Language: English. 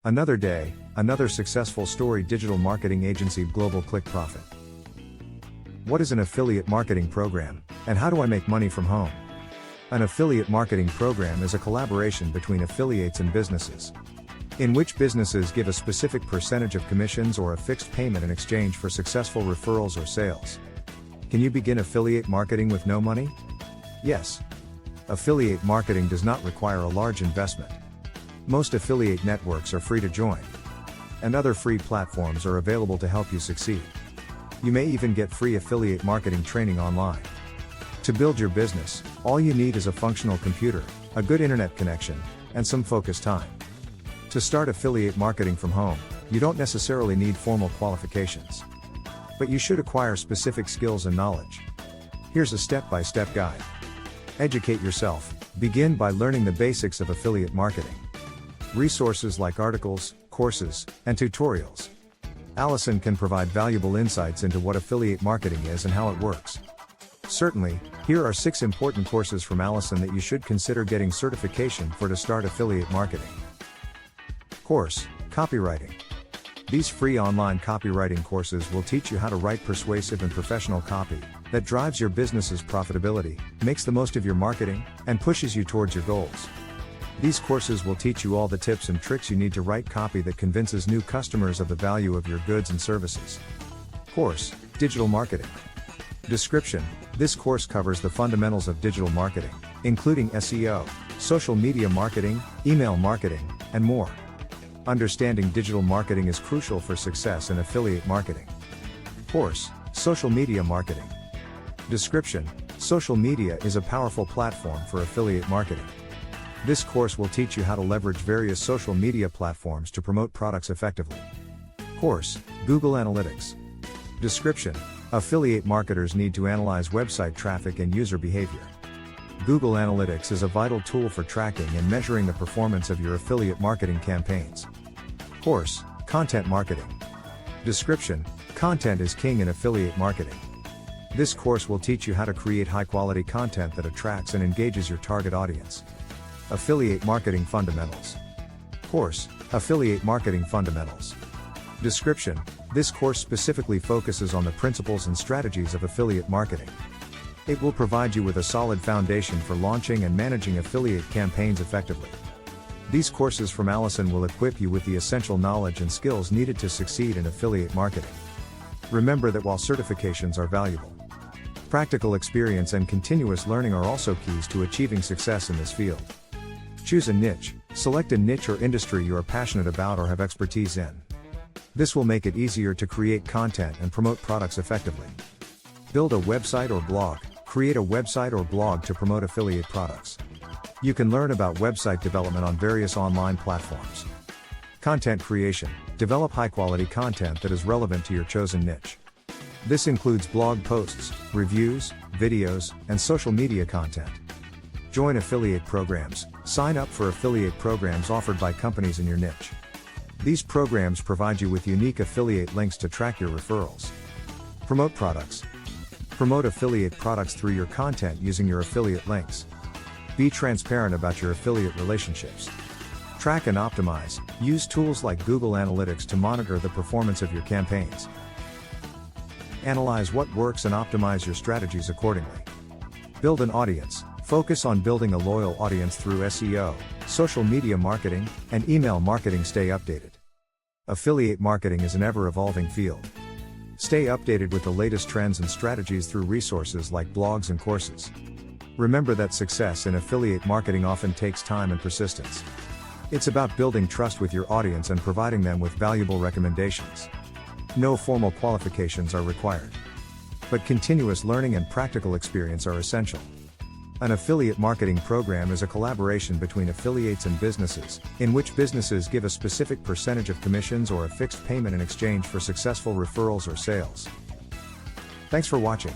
Another day, another successful story. Digital marketing agency Global Click Profit. What is an affiliate marketing program, and how do I make money from home? An affiliate marketing program is a collaboration between affiliates and businesses, in which businesses give a specific percentage of commissions or a fixed payment in exchange for successful referrals or sales. Can you begin affiliate marketing with no money? Yes. Affiliate marketing does not require a large investment. Most affiliate networks are free to join, and other free platforms are available to help you succeed. You may even get free affiliate marketing training online. To build your business, all you need is a functional computer, a good internet connection, and some focused time. To start affiliate marketing from home, you don't necessarily need formal qualifications, but you should acquire specific skills and knowledge. Here's a step-by-step guide. Educate yourself. Begin by learning the basics of affiliate marketing. Resources like articles, courses, and tutorials. Allison can provide valuable insights into what affiliate marketing is and how it works. Certainly, here are 6 important courses from Allison that you should consider getting certification for to start affiliate marketing. Course, Copywriting. These free online copywriting courses will teach you how to write persuasive and professional copy that drives your business's profitability, makes the most of your marketing, and pushes you towards your goals. These courses will teach you all the tips and tricks you need to write copy that convinces new customers of the value of your goods and services. Course, Digital Marketing. Description: this course covers the fundamentals of digital marketing, including SEO, social media marketing, email marketing, and more. Understanding digital marketing is crucial for success in affiliate marketing. Course, Social Media Marketing. Description: social media is a powerful platform for affiliate marketing. This course will teach you how to leverage various social media platforms to promote products effectively. Course, Google Analytics. Description: affiliate marketers need to analyze website traffic and user behavior. Google Analytics is a vital tool for tracking and measuring the performance of your affiliate marketing campaigns. Course, Content Marketing. Description: content is king in affiliate marketing. This course will teach you how to create high-quality content that attracts and engages your target audience. Affiliate Marketing Fundamentals. Course, Affiliate Marketing Fundamentals. Description: this course specifically focuses on the principles and strategies of affiliate marketing. It will provide you with a solid foundation for launching and managing affiliate campaigns effectively. These courses from Allison will equip you with the essential knowledge and skills needed to succeed in affiliate marketing. Remember that while certifications are valuable, practical experience and continuous learning are also keys to achieving success in this field. Choose a niche. Select a niche or industry you are passionate about or have expertise in. This will make it easier to create content and promote products effectively. Build a website or blog. Create a website or blog to promote affiliate products. You can learn about website development on various online platforms. Content creation. Develop high-quality content that is relevant to your chosen niche. This includes blog posts, reviews, videos, and social media content. Join affiliate programs. Sign up for affiliate programs offered by companies in your niche. These programs provide you with unique affiliate links to track your referrals. Promote products. Promote affiliate products through your content using your affiliate links. Be transparent about your affiliate relationships. Track and optimize. Use tools like Google Analytics to monitor the performance of your campaigns. Analyze what works and optimize your strategies accordingly. Build an audience. Focus on building a loyal audience through SEO, social media marketing, and email marketing. Stay updated. Affiliate marketing is an ever-evolving field. Stay updated with the latest trends and strategies through resources like blogs and courses. Remember that success in affiliate marketing often takes time and persistence. It's about building trust with your audience and providing them with valuable recommendations. No formal qualifications are required, but continuous learning and practical experience are essential. An affiliate marketing program is a collaboration between affiliates and businesses, in which businesses give a specific percentage of commissions or a fixed payment in exchange for successful referrals or sales. Thanks for watching.